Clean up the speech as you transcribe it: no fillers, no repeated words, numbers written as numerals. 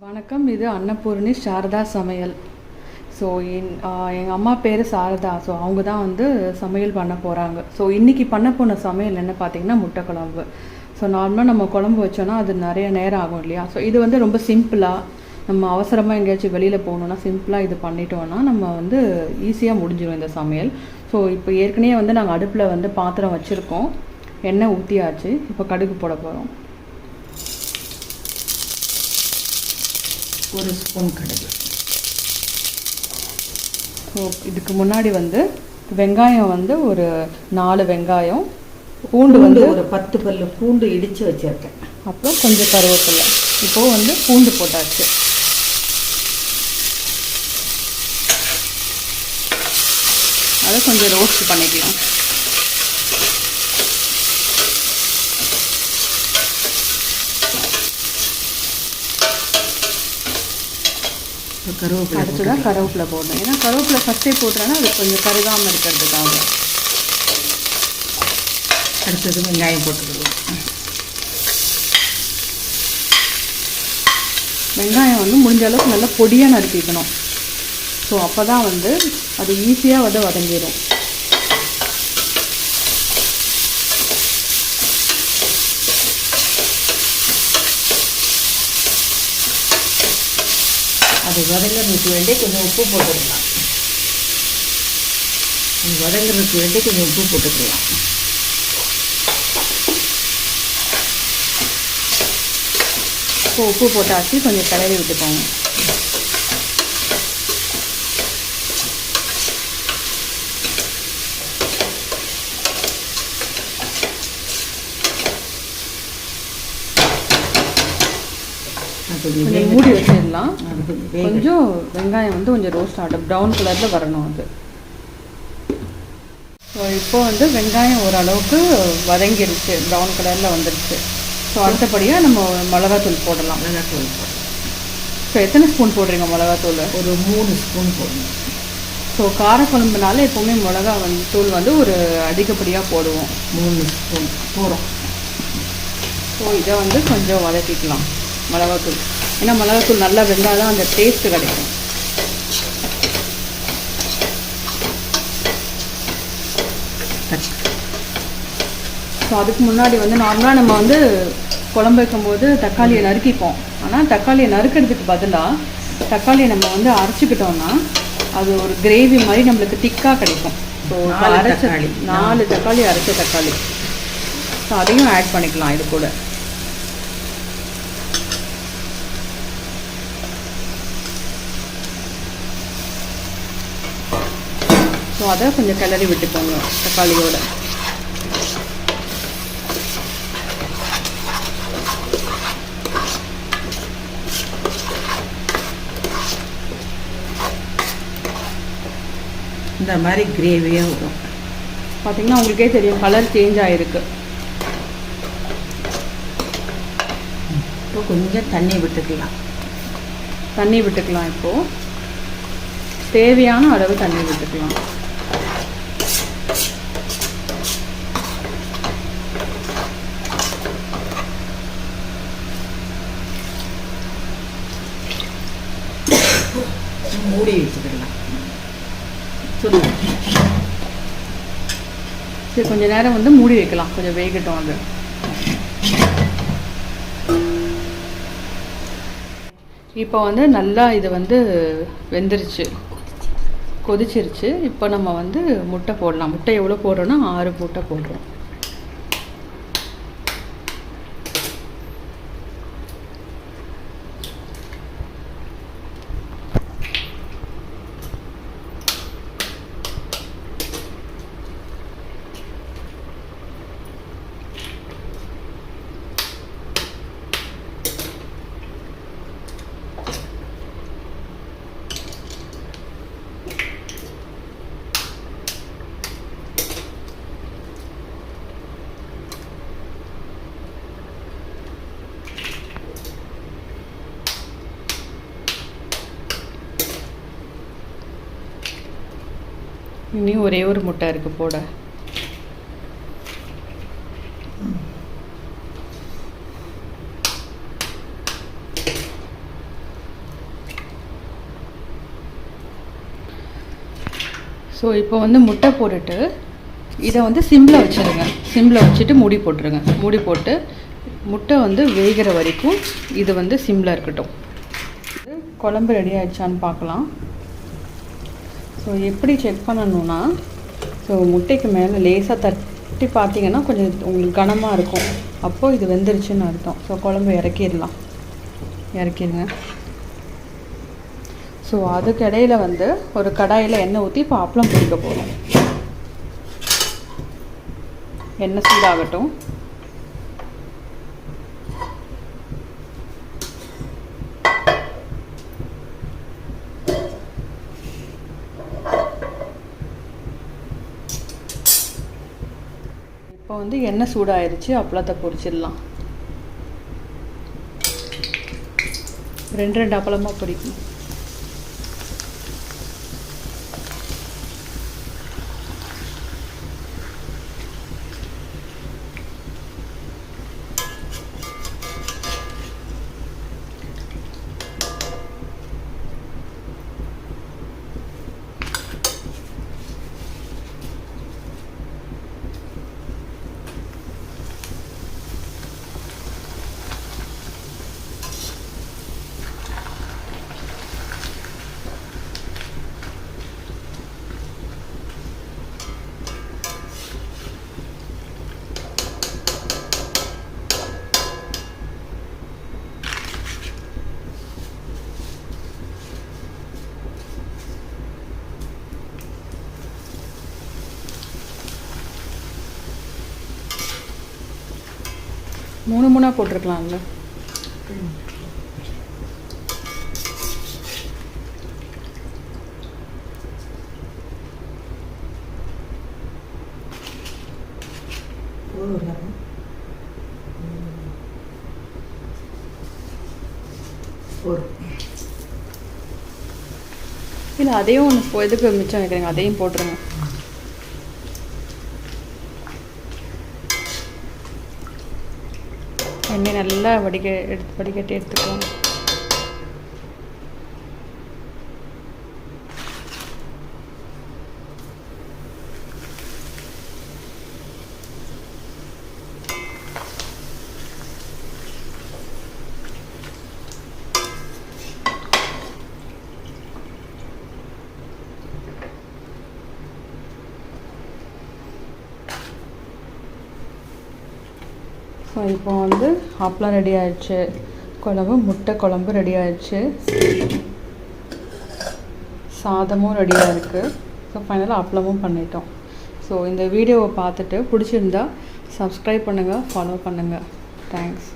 வணக்கம். இது அன்னபூர்ணி சாரதா சமையல். ஸோ எங்கள் அம்மா பேர் சாரதா. ஸோ அவங்க தான் வந்து சமையல் பண்ண போகிறாங்க. ஸோ இன்றைக்கி பண்ண போன சமையல் என்ன பார்த்திங்கன்னா முட்டை குழம்பு. ஸோ நார்மலாக நம்ம குழம்பு வச்சோன்னா அது நிறைய நேரம் ஆகும் இல்லையா. ஸோ இது வந்து ரொம்ப சிம்பிளாக நம்ம அவசரமாக எங்கேயாச்சும் வெளியில் போகணுன்னா சிம்பிளாக இது பண்ணிட்டோன்னா நம்ம வந்து ஈஸியாக முடிஞ்சிடும் இந்த சமையல். ஸோ இப்போ ஏற்கனவே வந்து நாங்கள் அடுப்பில் வந்து பாத்திரம் வச்சுருக்கோம், எண்ணெய் ஊற்றியாச்சு. இப்போ கடுகு போட போகிறோம். ஒரு ஸ்பூன் கடுகு. ஸோ இதுக்கு முன்னாடி வந்து வெங்காயம் வந்து ஒரு 4 வெங்காயம், பூண்டு வந்து ஒரு 10 பல்லு பூண்டு இடித்து வச்சுருக்கேன். அப்புறம் கொஞ்சம் கருவேப்பிலை. இப்போது வந்து பூண்டு போட்டாச்சு. அதை கொஞ்சம் ரோஸ்ட் பண்ணிக்கலாம். கருவேப்பிலை அடுத்ததான் கருவேப்பிலை போடணும். ஏன்னா கருவேப்பிலை ஃபஸ்ட்டே போட்டுறேன்னா அது கொஞ்சம் கருகாமல் இருக்கிறதுக்காக. அடுத்தது வெங்காயம் போட்டுக்கலாம். வெங்காயம் வந்து முடிஞ்ச அளவுக்கு நல்லா பொடியாக நறுக்கிக்கணும். ஸோ அப்போ தான் வந்து அது ஈஸியாக வந்து வதங்கிடும். அது வதங்கிறதுக்கு வேண்டி கொஞ்சம் உப்பு போட்டுக்கலாம். அது வதங்கிறதுக்கு வேண்டி கொஞ்சம் உப்பு போட்டுக்கலாம். இப்போ உப்பு போட்டாச்சு, கொஞ்சம் கிளறி விட்டுக்கோங்க. கொஞ்சம் மூடி வச்சிடலாம். கொஞ்சம் வெங்காயம் வந்து கொஞ்சம் ரோஸ்ட் ஆகட்டும், ப்ரௌன் கலரில் வரணும் அது. ஸோ இப்போ வந்து வெங்காயம் ஓரளவுக்கு வதங்கிருச்சு, ப்ரௌன் கலரில் வந்துருச்சு. ஸோ அடுத்தபடியாக நம்ம மிளகாத்தூள் போடலாம். மிளகாத்தூள் போடலாம். ஸோ எத்தனை ஸ்பூன் போடுறீங்க மிளகாத்தூள்? ஒரு 3 ஸ்பூன் போடணும். ஸோ காரக்குழம்புனால எப்போவுமே மிளகா தூள் வந்து ஒரு அதிகப்படியாக போடுவோம். 3 ஸ்பூன் போகிறோம். ஸோ இதை வந்து கொஞ்சம் வதக்கிக்கலாம் மிளகாத்தூள். ஏன்னா மிளகாத்தூள் நல்லா வெந்தால் தான் அந்த டேஸ்ட்டு கிடைக்கும். ஸோ அதுக்கு முன்னாடி வந்து நார்மலாக நம்ம வந்து குழம்பு வைக்கும்போது தக்காளியை நறுக்கிப்போம். ஆனால் தக்காளியை நறுக்கிறதுக்கு பதிலாக தக்காளியை நம்ம வந்து அரைச்சிக்கிட்டோம்னா அது ஒரு கிரேவி மாதிரி நம்மளுக்கு திக்காக கிடைக்கும். ஸோ 4 தக்காளி அரைச்ச தக்காளி. ஸோ அதையும் ஆட் பண்ணிக்கலாம் இது கூட. ஸோ அதை கொஞ்சம் கிளறி விட்டுக்கோங்க தக்காளியோட. இந்த மாதிரி கிரேவியாக வரும். பார்த்தீங்கன்னா உங்களுக்கே தெரியும், கலர் சேஞ்ச் ஆகிருக்கு. இப்போ கொஞ்சம் தண்ணி விட்டுக்கலாம். இப்போது தேவையான அளவு தண்ணி விட்டுக்கலாம். மூடி வச்சுக்கலாம். சொல்லுங்கள். சரி, கொஞ்சம் நேரம் வந்து மூடி வைக்கலாம், கொஞ்சம் வேகட்டும் அது. இப்போ வந்து நல்லா இது வந்து வெந்துருச்சு, கொதிச்சிருச்சு. இப்போ நம்ம வந்து முட்டை போடலாம். முட்டை எவ்வளோ போடுறோன்னா 6 முட்டை போடுறோம். இனி ஒரே ஒரு முட்டை இருக்குது போட. ஸோ இப்போ வந்து முட்டை போட்டுட்டு இதை வந்து சிம்மில் வச்சுருங்க. சிம்மில் வச்சுட்டு மூடி போட்டுருங்க. மூடி போட்டு முட்டை வந்து வேகிற வரைக்கும் இது வந்து சிம்மில் இருக்கட்டும். குழம்பு ரெடி ஆகிடுச்சான்னு பார்க்கலாம். ஸோ எப்படி செக் பண்ணணுன்னா, ஸோ முட்டைக்கு மேலே லேசாக தட்டி பார்த்தீங்கன்னா கொஞ்சம் உங்களுக்கு கனமாக இருக்கும். அப்போது இது வெந்துருச்சுன்னு அர்த்தம். ஸோ குழம்பு இறக்கிடுங்க. ஸோ அதுக்கு இடையில வந்து ஒரு கடாயில் எண்ணெய் ஊற்றி இப்போ அப்பளம் பொரிக்க போகிறோம். எண்ணெய் சூடாகட்டும். இப்போ வந்து எண்ணெய் சூடாயிருச்சு. அப்பளத்தை பொரிச்சிடலாம். 2 அப்பளமாக பொரிக்கணும். மூணா போட்டிருக்கலாம்ல. இல்லை அதையும் ஒன்று எதுக்கு மிச்சம் வைக்கிறீங்க, அதையும் போட்டுருங்க. எண்ணெய் நல்லா வடிகட்டி எடுத்துக்கோங்க. ஸோ இப்போ வந்து அப்பளம் ரெடி ஆயிடுச்சு. முட்டை குழம்பு ரெடி ஆயிடுச்சு. சாதமும் ரெடியாக இருக்குது. ஸோ ஃபைனலாக அப்பளமும் பண்ணிட்டோம். ஸோ இந்த வீடியோவை பார்த்துட்டு பிடிச்சிருந்தா சப்ஸ்கிரைப் பண்ணுங்கள், ஃபாலோ பண்ணுங்கள். தேங்க்ஸ்.